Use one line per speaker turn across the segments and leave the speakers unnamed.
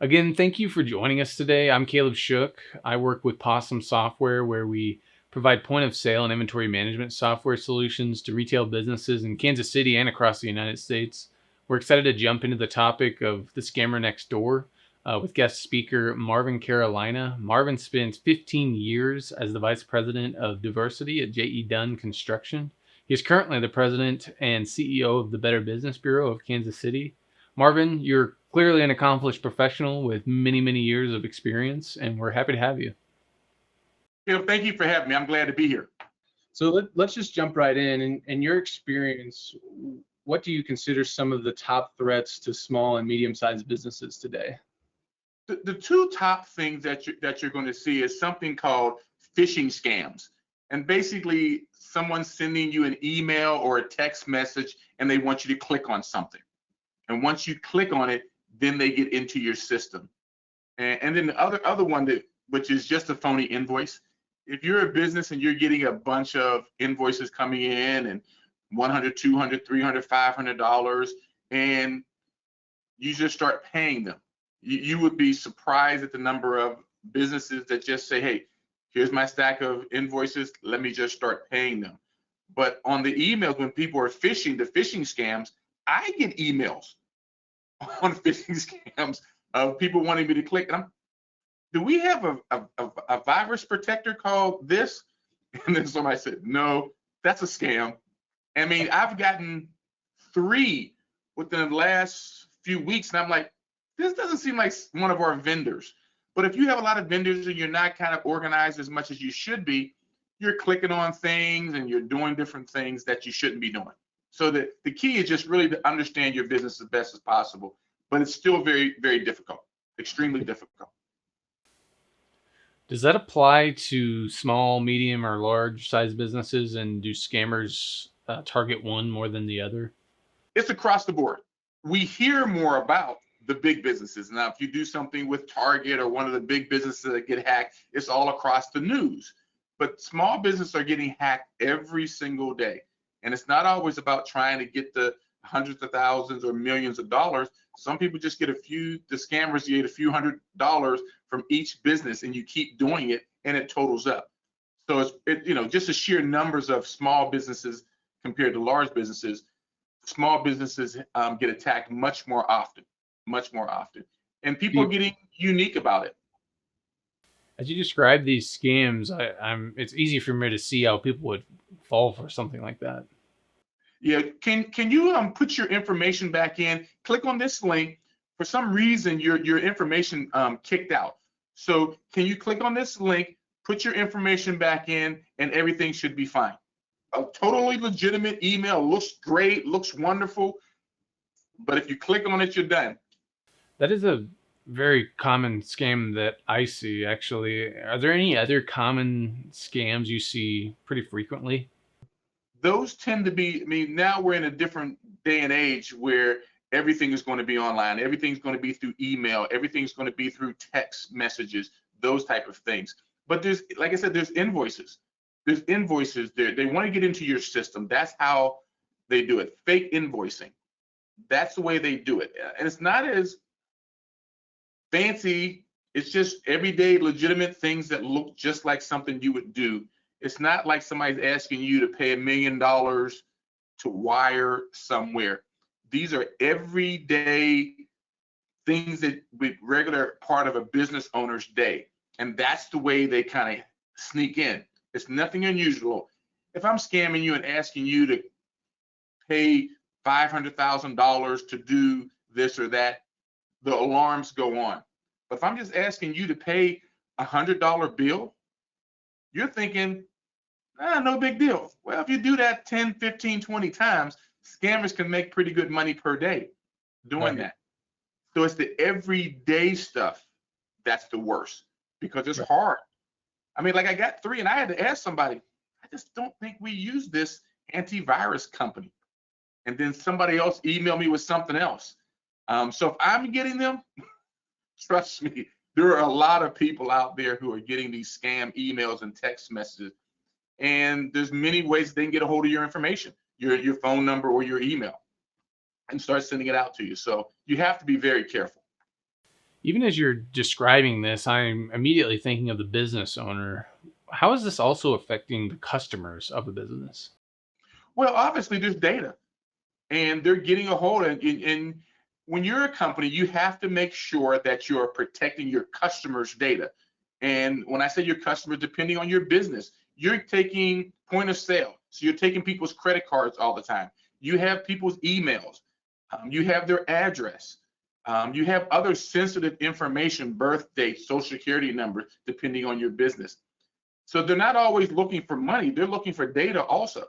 Again, thank you for joining us today. I'm Caleb Shook. I work with POSIM Software, where we provide point of sale and inventory management software solutions to retail businesses in Kansas City and across the United States. We're excited to jump into the topic of the scammer next door with guest speaker Marvin Carolina. Marvin spent 15 years as the Vice President of Diversity at J.E. Dunn Construction. He is currently the President and CEO of the Better Business Bureau of Kansas City. Marvin, you're clearly an accomplished professional with many, many years of experience, and we're happy to have you.
Thank you for having me. I'm glad to be here.
So let's just jump right in. In your experience, what do you consider some of the top threats to small and medium-sized businesses today?
The two top things that you're going to see is something called phishing scams. And basically, someone's sending you an email or a text message, and they want you to click on something. And once you click on it, then they get into your system. And then the other one which is just a phony invoice. If you're a business and you're getting a bunch of invoices coming in and $100, $200, $300, $500, and you just start paying them, you would be surprised at the number of businesses that just say, hey, here's my stack of invoices, let me just start paying them. But on the emails, when people are phishing, the phishing scams, I get emails on phishing scams of people wanting me to click. And do we have a virus protector called this? And then somebody said, no, that's a scam. I mean, I've gotten 3 within the last few weeks, and I'm like, this doesn't seem like one of our vendors. But if you have a lot of vendors and you're not kind of organized as much as you should be, you're clicking on things and you're doing different things that you shouldn't be doing. So the key is just really to understand your business as best as possible, but it's still very, very difficult, extremely difficult.
Does that apply to small, medium, or large size businesses? And do scammers target one more than the other?
It's across the board. We hear more about the big businesses. Now, if you do something with Target or one of the big businesses that get hacked, it's all across the news. But small businesses are getting hacked every single day. And it's not always about trying to get the hundreds of thousands or millions of dollars. Some people just get the scammers get a few $100s from each business, and you keep doing it and it totals up. So just the sheer numbers of small businesses compared to large businesses, small businesses get attacked much more often. And people are getting unique about it.
As you describe these scams, it's easy for me to see how people would fall for something like that.
Yeah, can you put your information back in? Click on this link. For some reason, your information kicked out. So can you click on this link, put your information back in, and everything should be fine. A totally legitimate email, looks great, looks wonderful, but if you click on it, you're done.
That is a very common scam that I see, actually. Are there any other common scams you see pretty frequently?
Those tend to be, I mean, now we're in a different day and age where everything is going to be online. Everything's going to be through email. Everything's going to be through text messages, those type of things. But there's, like I said, there's invoices. There's invoices there. They want to get into your system. That's how they do it. Fake invoicing. That's the way they do it. And it's not as fancy. It's just everyday legitimate things that look just like something you would do. It's not like somebody's asking you to pay $1 million to wire somewhere. These are everyday things that be regular part of a business owner's day. And that's the way they kind of sneak in. It's nothing unusual. If I'm scamming you and asking you to pay $500,000 to do this or that, the alarms go on. But if I'm just asking you to pay a $100 bill, you're thinking, no big deal. Well, if you do that 10, 15, 20 times, scammers can make pretty good money per day doing that. So it's the everyday stuff that's the worst, because it's hard. I mean, like I got 3 and I had to ask somebody, I just don't think we use this antivirus company. And then somebody else emailed me with something else. So if I'm getting them, trust me, there are a lot of people out there who are getting these scam emails and text messages. And there's many ways they can get a hold of your information, your phone number or your email, and start sending it out to you. So you have to be very careful.
Even as you're describing this, I'm immediately thinking of the business owner. How is this also affecting the customers of a business?
Well, obviously there's data, and they're getting a hold of it. And when you're a company, you have to make sure that you're protecting your customers' data. And when I say your customers, depending on your business, you're taking point of sale. So you're taking people's credit cards all the time. You have people's emails. You have their address. You have other sensitive information, birth dates, social security numbers, depending on your business. So they're not always looking for money. They're looking for data also.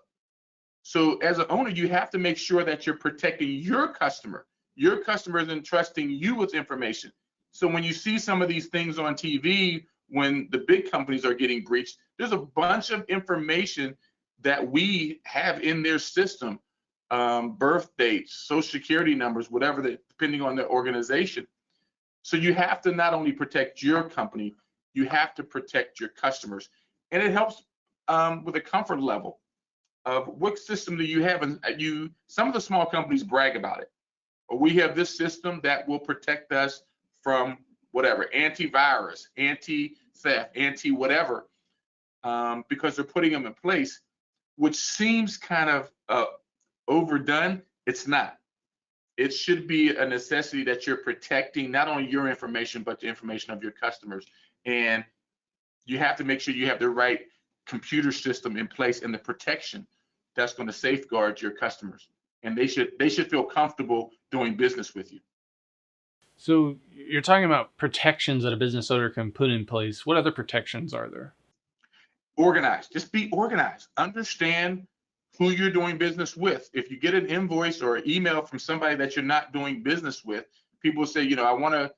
So as an owner, you have to make sure that you're protecting your customer. Your customer is entrusting you with information. So when you see some of these things on TV, when the big companies are getting breached, there's a bunch of information that we have in their system, birth dates, social security numbers, whatever, depending on the organization. So you have to not only protect your company, you have to protect your customers. And it helps with a comfort level of what system do you have. And some of the small companies brag about it. We have this system that will protect us from whatever, antivirus, anti-theft, anti-whatever, because they're putting them in place, which seems kind of overdone. It's not. It should be a necessity that you're protecting not only your information, but the information of your customers. And you have to make sure you have the right computer system in place and the protection that's going to safeguard your customers. And they should feel comfortable doing business with you.
So you're talking about protections that a business owner can put in place. What other protections are there?
Organized. Just be organized. Understand who you're doing business with. If you get an invoice or an email from somebody that you're not doing business with, people say, I want to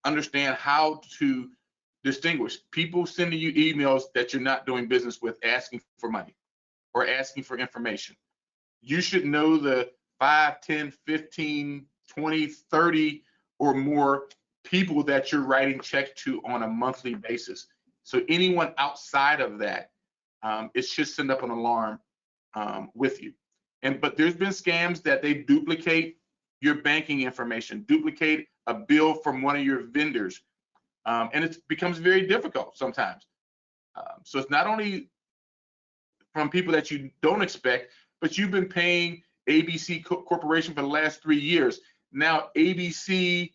understand how to distinguish people sending you emails that you're not doing business with, asking for money or asking for information. You should know the 5, 10, 15, 20, 30 or more people that you're writing checks to on a monthly basis. So anyone outside of that, it should send up an alarm with you. But there's been scams that they duplicate your banking information, duplicate a bill from one of your vendors, and it becomes very difficult sometimes. So it's not only from people that you don't expect, but you've been paying ABC Corporation for the last 3 years. Now ABC/2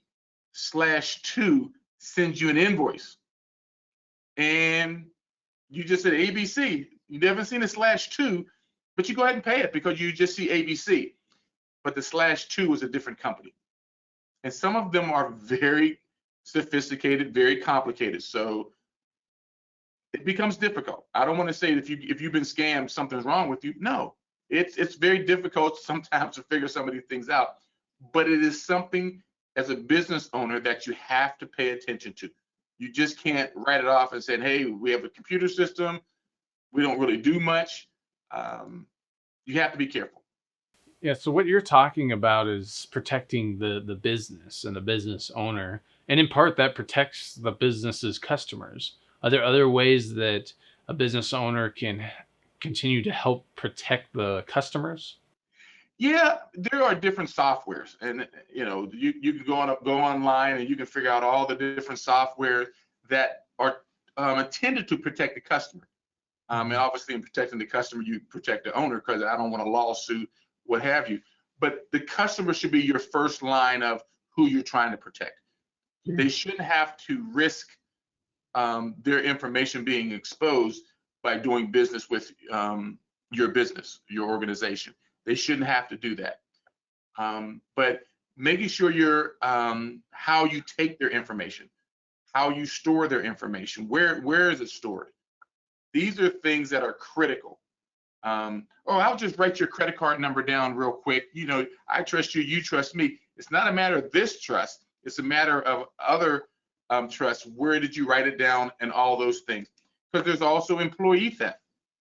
sends you an invoice, and you just said ABC. You haven't seen a /2, but you go ahead and pay it because you just see ABC. But the /2 is a different company, and some of them are very sophisticated, very complicated. So it becomes difficult. I don't want to say that if you've been scammed, something's wrong with you. No, it's very difficult sometimes to figure some of these things out. But it is something as a business owner that you have to pay attention to. You just can't write it off and say, "Hey, we have a computer system. We don't really do much." You have to be careful.
Yeah, so what you're talking about is protecting the business and the business owner. And in part, that protects the business's customers. Are there other ways that a business owner can continue to help protect the customers?
Yeah, there are different softwares, and you can go online and you can figure out all the different software that are intended to protect the customer. And
Mhm.
obviously, in protecting the customer, you protect the owner because I don't want a lawsuit, what have you. But the customer should be your first line of who you're trying to protect.
Sure.
They shouldn't have to risk their information being exposed by doing business with your business, your organization. They shouldn't have to do that. But making sure you're how you take their information, how you store their information, where is it stored? These are things that are critical. I'll just write your credit card number down real quick. I trust you, you trust me. It's not a matter of this trust. It's a matter of other trust. Where did you write it down and all those things? Because there's also employee theft.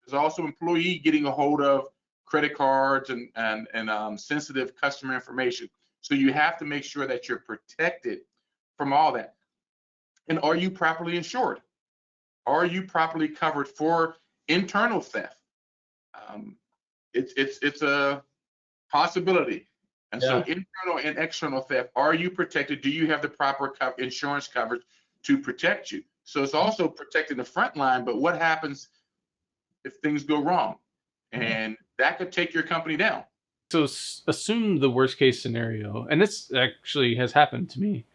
There's also employee getting a hold of credit cards and sensitive customer information. So you have to make sure that you're protected from all that. And are you properly insured? Are you properly covered for internal theft? Um, it's a possibility. And so
Yeah.
internal and external theft, are you protected? Do you have the proper insurance coverage to protect you? So it's also protecting the front line, but what happens if things go wrong? And that could take your company down.
So assume the worst case scenario, and this actually has happened to me.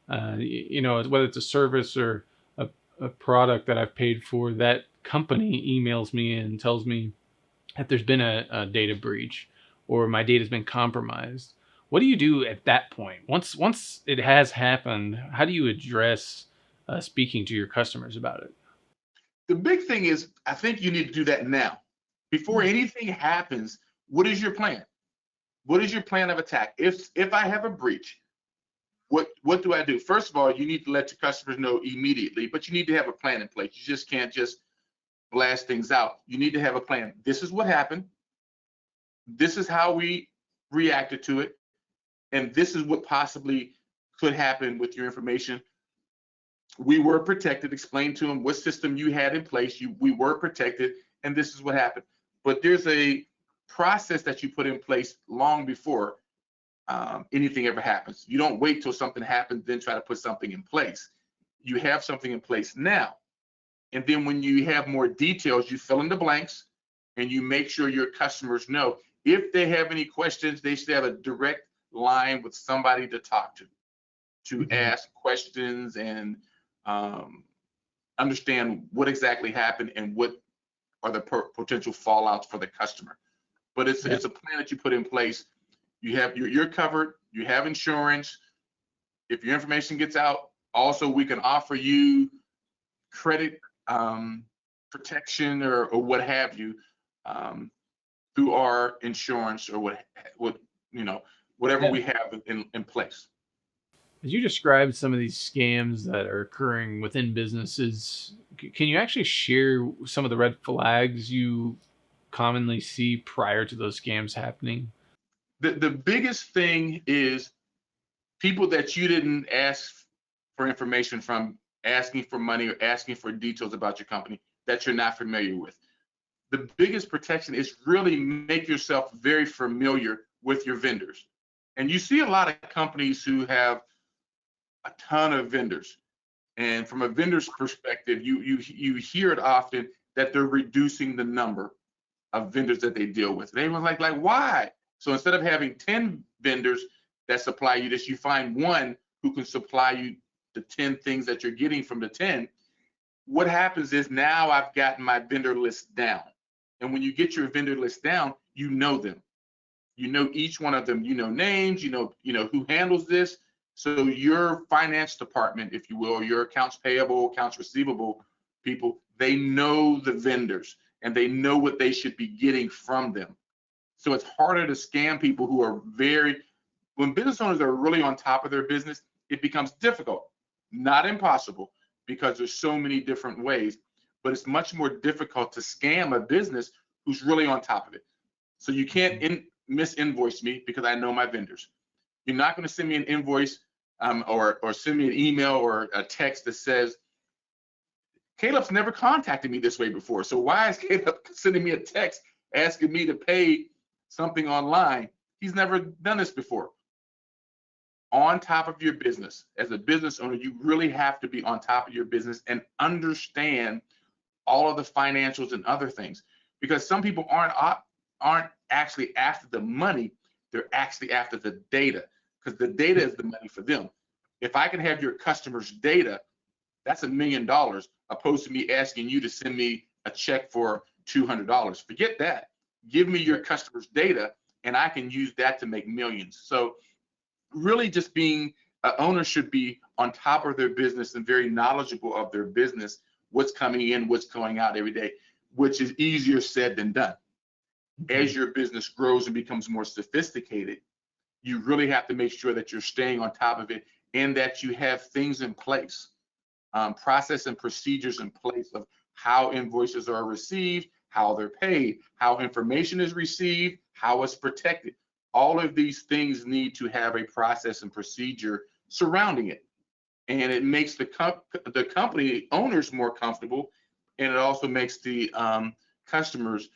Whether it's a service or a product that I've paid for, that company emails me and tells me that there's been a data breach or my data's been compromised. What do you do at that point? Once it has happened, how do you address speaking to your customers about it?
The big thing is, I think you need to do that now. Before anything happens, what is your plan? What is your plan of attack? If I have a breach, what do I do? First of all, you need to let your customers know immediately, but you need to have a plan in place. You just can't just blast things out. You need to have a plan. This is what happened. This is how we reacted to it. And this is what possibly could happen with your information. We were protected. Explain to them what system you had in place. We were protected, and this is what happened. But there's a process that you put in place long before anything ever happens. You don't wait till something happens, then try to put something in place. You have something in place now. And then when you have more details, you fill in the blanks and you make sure your customers know if they have any questions, they should have a direct line with somebody to talk to ask questions and understand what exactly happened and what are the potential fallouts for the customer. But it's a plan that you put in place. You're covered. You have insurance. If your information gets out, also we can offer you credit protection or what have you through our insurance or whatever we have in place.
As you described some of these scams that are occurring within businesses, can you actually share some of the red flags you commonly see prior to those scams happening?
The biggest thing is people that you didn't ask for information from, asking for money or asking for details about your company that you're not familiar with. The biggest protection is really make yourself very familiar with your vendors. And you see a lot of companies who have a ton of vendors. And from a vendor's perspective, you hear it often that they're reducing the number of vendors that they deal with. They were like why? So instead of having 10 vendors that supply you this, you find one who can supply you the 10 things that you're getting from the 10. What happens is now I've gotten my vendor list down. And when you get your vendor list down, you know them. You know each one of them, you know names, you know who handles this. So your finance department, if you will, or your accounts payable, accounts receivable people, they know the vendors and they know what they should be getting from them. So it's harder to scam people who are when business owners are really on top of their business, it becomes difficult, not impossible, because there's so many different ways, but it's much more difficult to scam a business who's really on top of it. So you can't misinvoice me because I know my vendors. You're not going to send me an invoice or send me an email or a text that says, Caleb's never contacted me this way before. So why is Caleb sending me a text asking me to pay something online? He's never done this before. On top of your business. As a business owner, you really have to be on top of your business and understand all of the financials and other things, because some people aren't actually after the money, they're actually after the data, because the data is the money for them. If I can have your customers' data, that's $1 million, opposed to me asking you to send me a check for $200. Forget that. Give me your customers' data, and I can use that to make millions. So really just being owners should be on top of their business and very knowledgeable of their business, what's coming in, what's going out every day, which is easier said than done. As your business grows and becomes more sophisticated, you really have to make sure that you're staying on top of it and that you have things in place, process and procedures in place of how invoices are received, how they're paid, how information is received, how it's protected. All of these things need to have a process and procedure surrounding it. And it makes the company owners more comfortable, and it also makes the customers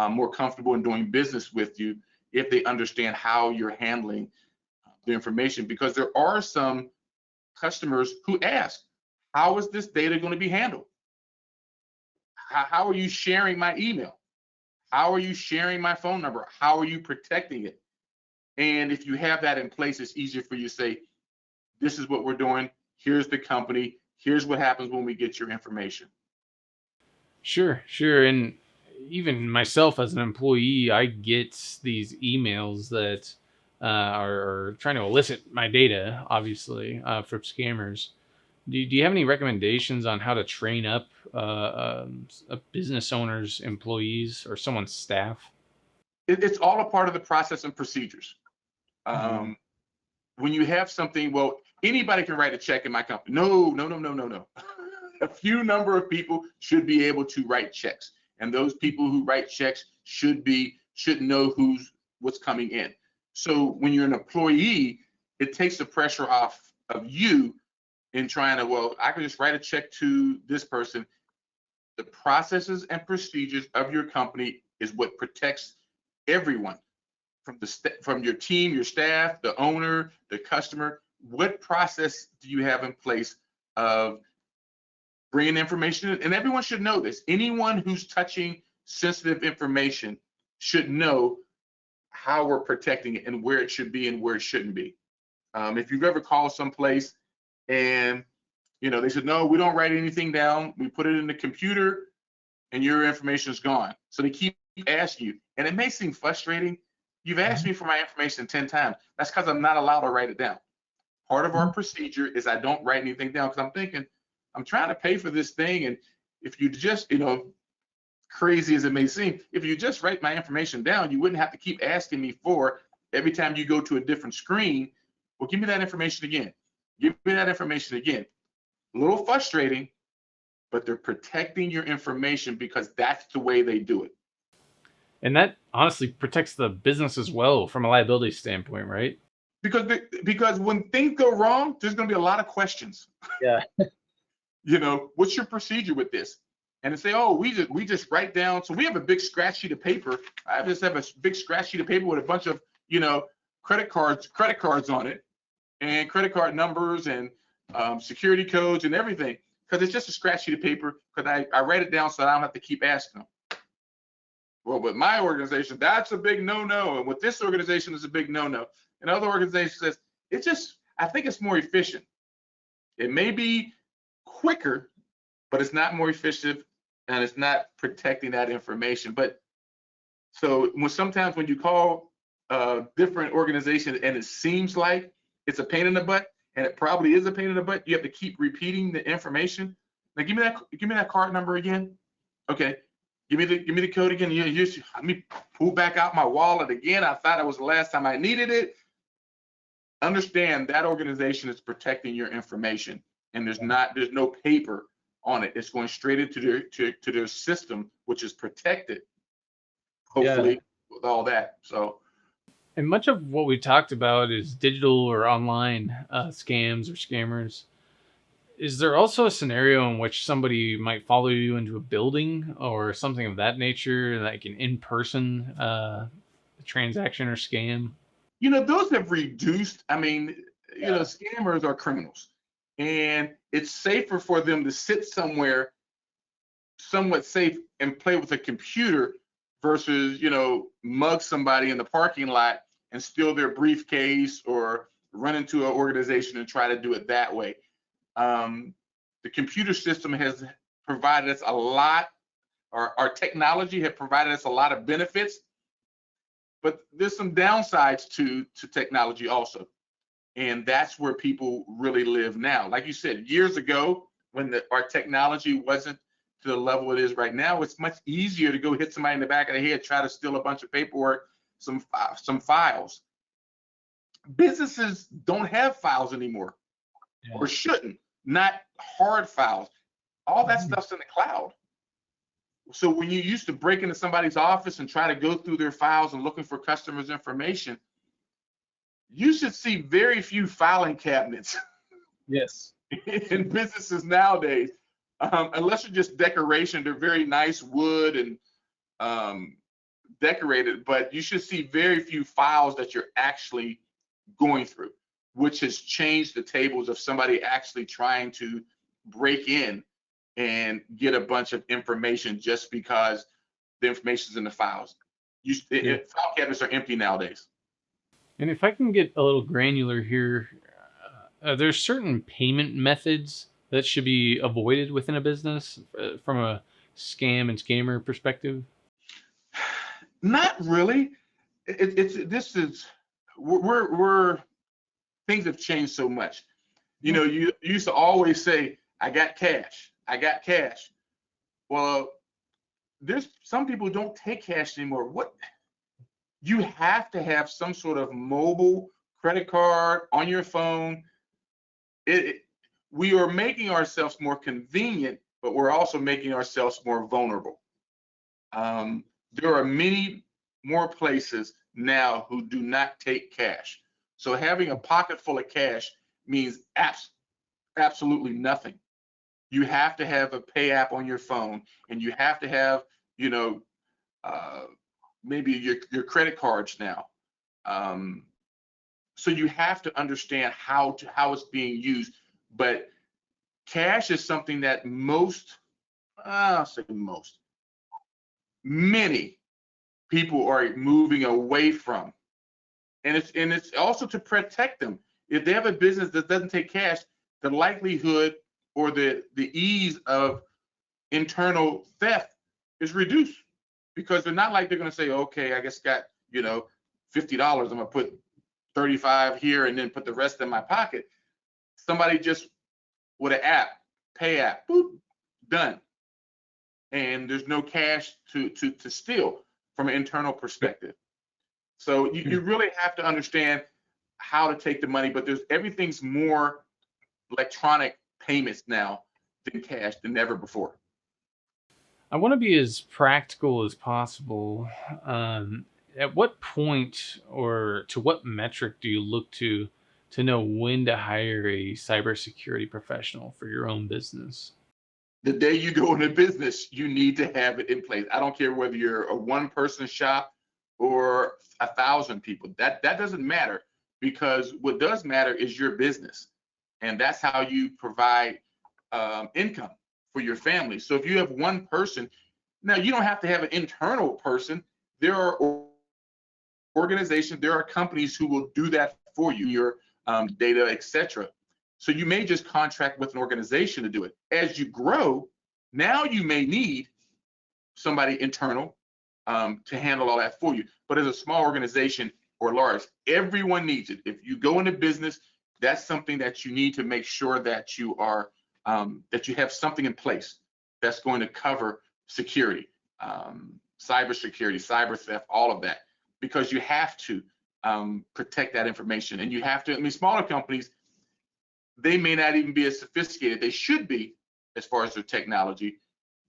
more comfortable in doing business with you if they understand how you're handling the information, because there are some customers who ask, how is this data going to be handled? How are you sharing my email? How are you sharing my phone number? How are you protecting it? And if you have that in place, it's easier for you to say, this is what we're doing. Here's the company. Here's what happens when we get your information.
Sure, sure. And even myself as an employee, I get these emails that are trying to elicit my data, obviously, from scammers. Do you have any recommendations on how to train up a business owner's employees or someone's staff?
It's all a part of the process and procedures.
Mhm.
When you have something, well, anybody can write a check in my company. No, no, no, no, no, no. A few number of people should be able to write checks, and those people who write checks should know what's coming in. So when you're an employee, it takes the pressure off of you in trying to, well, I can just write a check to this person. The processes and procedures of your company is what protects everyone, from your team, your staff, the owner, the customer. What process do you have in place of bringing information in? And everyone should know this. Anyone who's touching sensitive information should know how we're protecting it and where it should be and where it shouldn't be. If you've ever called someplace and they said, no, we don't write anything down, we put it in the computer and your information is gone. So they keep asking you, and it may seem frustrating. You've asked me for my information 10 times. That's because I'm not allowed to write it down. Part of our procedure is I don't write anything down, because I'm thinking, I'm trying to pay for this thing. And if you just, crazy as it may seem, if you just write my information down, you wouldn't have to keep asking me for every time you go to a different screen. Well, give me that information again. Give me that information again. A little frustrating, but they're protecting your information because that's the way they do it.
And that honestly protects the business as well from a liability standpoint, right?
Because when things go wrong, there's going to be a lot of questions.
Yeah.
What's your procedure with this? And they say, oh, we just write down. So we have a big scratch sheet of paper. I just have a big scratch sheet of paper with a bunch of credit cards on it, and credit card numbers and security codes and everything, because it's just a scratch sheet of paper, because I write it down so I don't have to keep asking them. Well, with my organization, that's a big no-no. And with this organization, is a big no-no. And other organizations says, I think it's more efficient. It may be quicker, but it's not more efficient, and it's not protecting that information. But so sometimes when you call different organizations and it seems like it's a pain in the butt, and it probably is a pain in the butt, you have to keep repeating the information. Now give me that card number again. Okay. Give me the code again. Let me pull back out my wallet again. I thought it was the last time I needed it. Understand that organization is protecting your information, and there's no paper on it. It's going straight into their system, which is protected, hopefully, with all that. So,
And much of what we talked about is digital or online scams or scammers. Is there also a scenario in which somebody might follow you into a building or something of that nature, like an in-person transaction or scam?
those have reduced. I mean, scammers are criminals, and it's safer for them to sit somewhere somewhat safe and play with a computer versus, mug somebody in the parking lot and steal their briefcase, or run into an organization and try to do it that way. The computer system has provided us a lot, or our technology has provided us a lot of benefits, but there's some downsides to technology also. And that's where people really live now. Like you said, years ago, when our technology wasn't to the level it is right now, it's much easier to go hit somebody in the back of the head, try to steal a bunch of paperwork, some files. Businesses don't have files anymore, or shouldn't. Not hard files. All that stuff's in the cloud. So when you used to break into somebody's office and try to go through their files and looking for customers' information, you should see very few filing cabinets
Yes.
in businesses nowadays, unless they're just decoration. They're very nice wood and decorated, but you should see very few files that you're actually going through, which has changed the tables of somebody actually trying to break in and get a bunch of information just because the information's in the files.
Yeah.
File cabinets are empty nowadays.
And if I can get a little granular here, there's certain payment methods that should be avoided within a business from a scam and scammer perspective.
Not really. This is we're things have changed so much. You used to always say, "I got cash. I got cash." Well, there's some people who don't take cash anymore. What you have to have some sort of mobile credit card on your phone. We are making ourselves more convenient, but we're also making ourselves more vulnerable. There are many more places now who do not take cash. So having a pocket full of cash means absolutely nothing. You have to have a pay app on your phone, and you have to have, uh, maybe your credit cards now. So you have to understand how it's being used. But cash is something that I'll say many people are moving away from, and it's also to protect them. If they have a business that doesn't take cash, the likelihood or the ease of internal theft is reduced, because they're not like they're going to say, okay, I guess got $50, I'm going to put 35 here and then put the rest in my pocket. Somebody just with an app, pay app, boop, done. And there's no cash to steal from an internal perspective. So you really have to understand how to take the money, but everything's more electronic payments now than cash than ever before.
I want to be as practical as possible. At what point or to what metric do you look to know when to hire a cybersecurity professional for your own business?
The day you go into business, you need to have it in place. I don't care whether you're a one-person shop or 1,000 people. That doesn't matter, because what does matter is your business, and that's how you provide income for your family. So if you have one person, now you don't have to have an internal person. There are organizations, there are companies who will do that for you, your data, etc. So you may just contract with an organization to do it. As you grow, now you may need somebody internal to handle all that for you. But as a small organization or large, everyone needs it. If you go into business, that's something that you need to make sure that you are that you have something in place that's going to cover security, cyber security, cyber theft, all of that, because you have to protect that information. And you have to, smaller companies, they may not even be as sophisticated. They should be as far as their technology.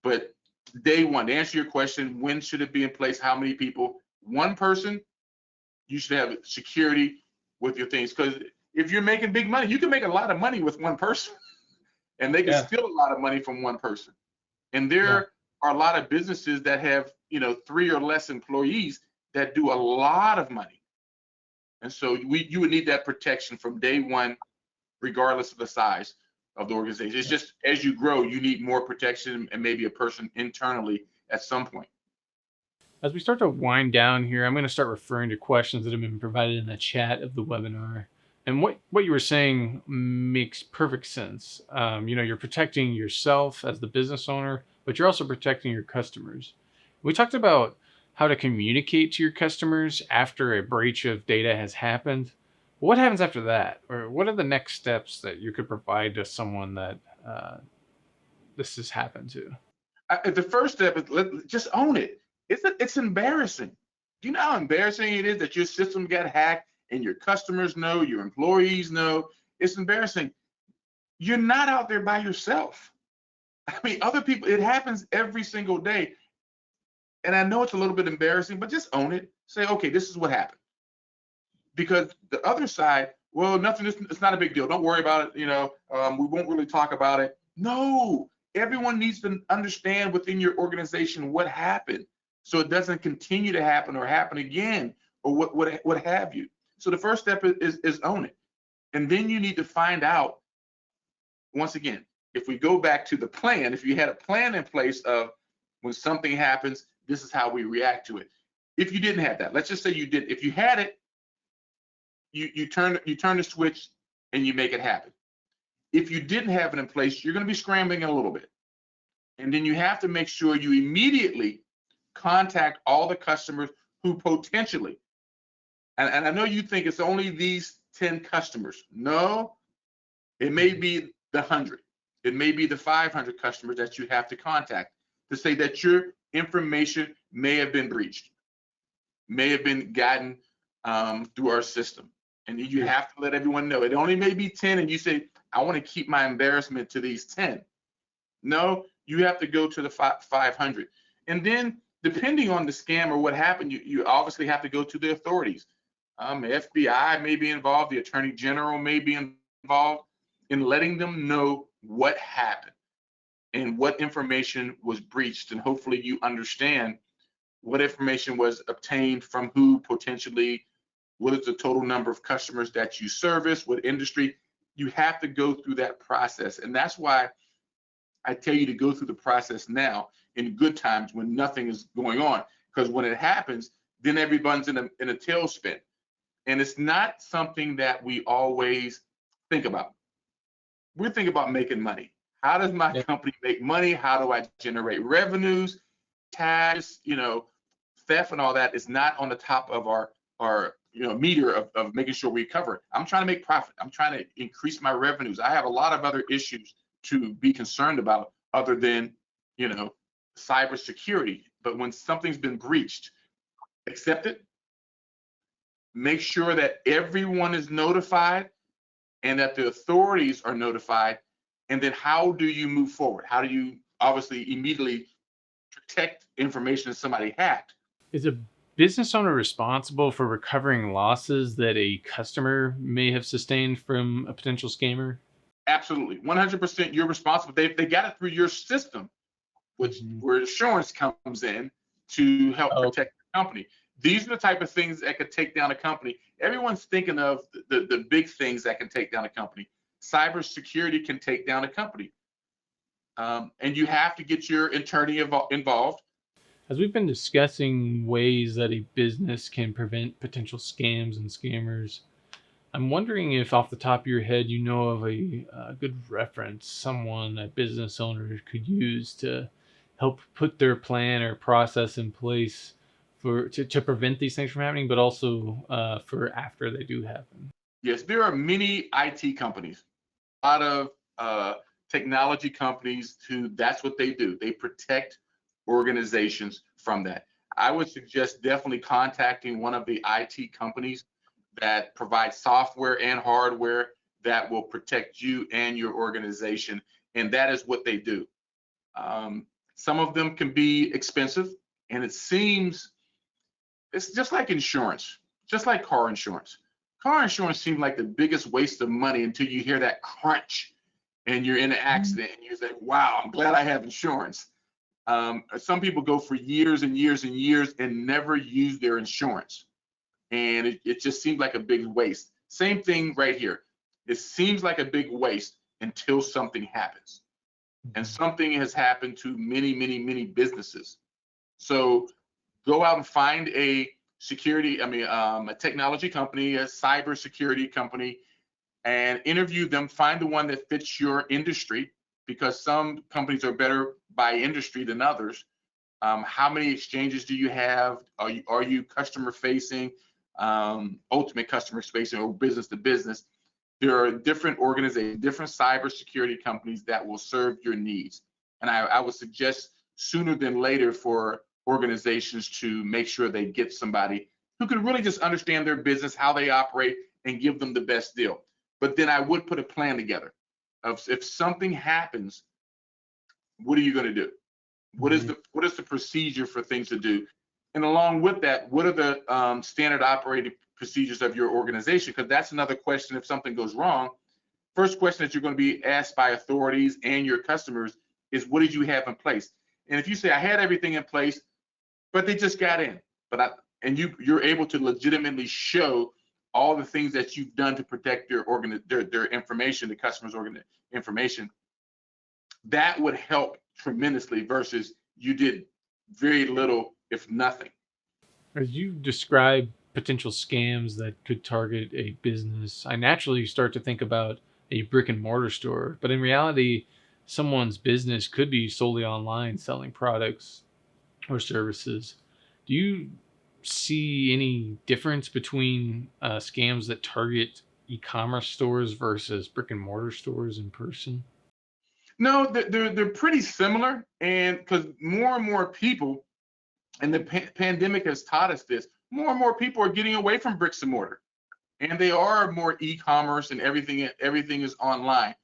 But day one, to answer your question, when should it be in place? How many people? One person, you should have security with your things. Because if you're making big money, you can make a lot of money with one person, and they can steal a lot of money from one person. And there are a lot of businesses that have 3 or less employees that do a lot of money. And so you would need that protection from day one, regardless of the size of the organization. It's just as you grow, you need more protection and maybe a person internally at some point.
As we start to wind down here, I'm going to start referring to questions that have been provided in the chat of the webinar. And what you were saying makes perfect sense. You're protecting yourself as the business owner, but you're also protecting your customers. We talked about how to communicate to your customers after a breach of data has happened. What happens after that? Or what are the next steps that you could provide to someone that this has happened to?
The first step is just own it. It's embarrassing. Do you know how embarrassing it is that your system got hacked and your customers know, your employees know? It's embarrassing. You're not out there by yourself. Other people, it happens every single day. And I know it's a little bit embarrassing, but just own it. Say, okay, this is what happened. Because the other side, well, nothing, it's not a big deal. Don't worry about it. We won't really talk about it. No, everyone needs to understand within your organization what happened. so it doesn't continue to happen or happen again, or what have you. So the first step is own it. And then you need to find out, once again, if we go back to the plan, if you had a plan in place of when something happens, this is how we react to it. If you didn't have that, let's just say you did, if you had it, you turn the switch and you make it happen. If you didn't have it in place, you're going to be scrambling a little bit. And then you have to make sure you immediately contact all the customers who potentially, and I know you think it's only these 10 customers. No, it may be the 100. It may be the 500 customers that you have to contact to say that your information may have been breached, may have been gotten through our system. And you have to let everyone know. It only may be 10, and you say, I want to keep my embarrassment to these 10. No, you have to go to the 500. And then, depending on the scam or what happened, you obviously have to go to the authorities. The FBI may be involved, the Attorney General may be involved in letting them know what happened and what information was breached. And hopefully you understand what information was obtained from who potentially, what is the total number of customers that you service, what industry. You have to go through that process. And that's why I tell you to go through the process now in good times when nothing is going on. Because when it happens, then everyone's in a tailspin. And it's not something that we always think about. We're thinking about making money. How does my company make money? How do I generate revenues? Tax, theft and all that is not on the top of our meter of making sure we cover it. I'm trying to make profit. I'm trying to increase my revenues. I have a lot of other issues to be concerned about other than, cybersecurity. But when something's been breached, accept it. Make sure that everyone is notified and that the authorities are notified. And then how do you move forward? How do you obviously immediately protect information that somebody hacked?
Is a business owner responsible for recovering losses that a customer may have sustained from a potential scammer?
Absolutely. 100% you're responsible. They got it through your system, which where insurance comes in to help protect the company. These are the type of things that could take down a company. Everyone's thinking of the big things that can take down a company. Cybersecurity can take down a company. And you have to get your attorney involved.
As we've been discussing ways that a business can prevent potential scams and scammers, I'm wondering if off the top of your head you know of a good reference, someone a business owner could use to help put their plan or process in place to prevent these things from happening, but also for after they do happen.
Yes, there are many IT companies, a lot of technology companies that's what they do. They protect organizations from that. I would suggest definitely contacting one of the IT companies that provide software and hardware that will protect you and your organization. And that is what they do. Some of them can be expensive, and it seems it's just like insurance, just like car insurance. Car insurance seems like the biggest waste of money until you hear that crunch and you're in an accident and you're like, wow, I'm glad I have insurance. Some people go for years and years and years and never use their insurance. And it just seems like a big waste. Same thing right here. It seems like a big waste until something happens. And something has happened to many, many, many businesses. So go out and find a technology company, a cyber security company, and interview them. Find the one that fits your industry, because some companies are better by industry than others. How many exchanges do you have? Are you customer facing, ultimate customer facing, or business to business? There are different organizations, different cybersecurity companies that will serve your needs. And I would suggest sooner than later for organizations to make sure they get somebody who can really just understand their business, how they operate, and give them the best deal. But then I would put a plan together of, if something happens, what are you going to do? What is the procedure for things to do? And along with that, what are the standard operating procedures of your organization? Because that's another question. If something goes wrong, first question that you're going to be asked by authorities and your customers is, what did you have in place? And if you say, I had everything in place, but they just got in. And you're able to legitimately show all the things that you've done to protect their information, the customer's information. That would help tremendously versus you did very little, if nothing.
As you describe potential scams that could target a business, I naturally start to think about a brick and mortar store. But in reality, someone's business could be solely online selling products or services. Do you see any difference between scams that target e-commerce stores versus brick and mortar stores in person?
No, they're pretty similar, and because more and more people, and the pandemic has taught us this, more and more people are getting away from bricks and mortar, and they are more e-commerce, and everything is online.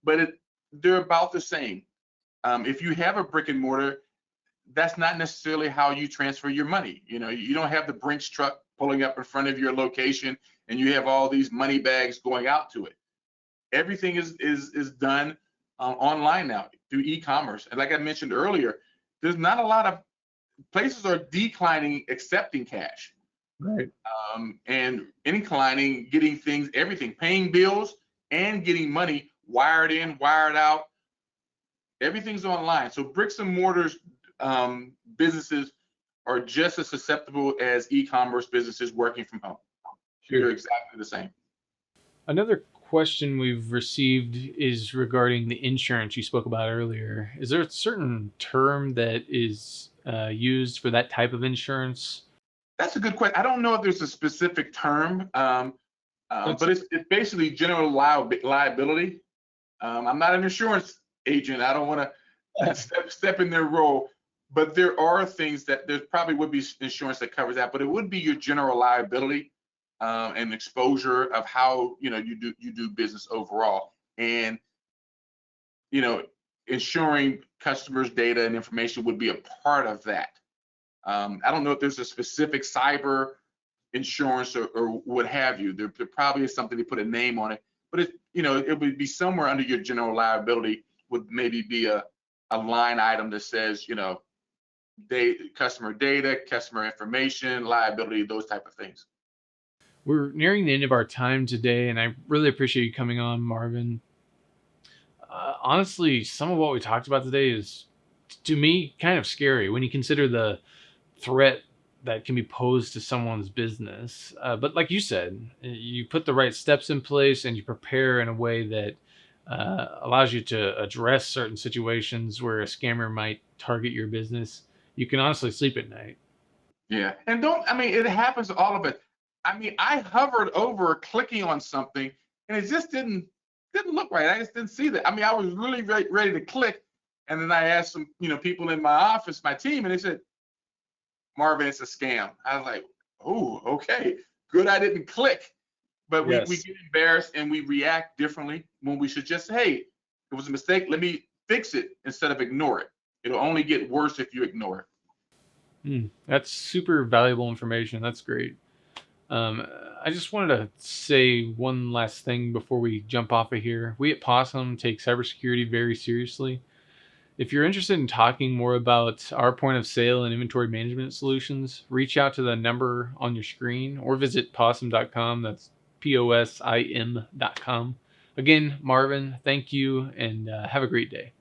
But they're about the same. If you have a brick and mortar, that's not necessarily how you transfer your money. You don't have the Brinks truck pulling up in front of your location, and you have all these money bags going out to it. Everything is done online now through e-commerce. And like I mentioned earlier, there's not a lot of places are declining accepting cash.
Right.
And inclining getting things, everything, paying bills and getting money wired in, wired out. Everything's online. So bricks and mortars businesses are just as susceptible as e-commerce businesses working from home.
Sure.
They're exactly the same.
Another question we've received is regarding the insurance you spoke about earlier. Is there a certain term that is used for that type of insurance?
That's a good question. I don't know if there's a specific term,
That's
but it's basically general liability. I'm not an insurance agent. I don't want to step in their role, but there are things that there probably would be insurance that covers that, but it would be your general liability and exposure of how you do business overall, and ensuring customers' data and information would be a part of that. I don't know if there's a specific cyber insurance or what have you. There probably is something to put a name on it, but it would be somewhere under your general liability. Would maybe be a line item that says customer data, customer information, liability, those type of things.
We're nearing the end of our time today, and I really appreciate you coming on, Marvin. Honestly, some of what we talked about today is, to me, kind of scary when you consider the threat that can be posed to someone's business. But like you said, you put the right steps in place and you prepare in a way that allows you to address certain situations where a scammer might target your business. You can honestly sleep at night.
Yeah, and it happens to all of us. I hovered over clicking on something, and it just didn't look right. I just didn't see that. I was really ready to click, and then I asked some people in my office, my team, and they said, "Marvin, it's a scam." I was like, "Oh, okay, good. I didn't click." But we
Yes.
get embarrassed and we react differently when we should just, hey, it was a mistake. Let me fix it instead of ignore it. It'll only get worse if you ignore it.
That's super valuable information. That's great. Um, I just wanted to say one last thing before we jump off of here. We at POSIM take cybersecurity very seriously. If you're interested in talking more about our point of sale and inventory management solutions, reach out to the number on your screen or visit posim.com. That's POSIM.com. Again, Marvin, thank you and have a great day.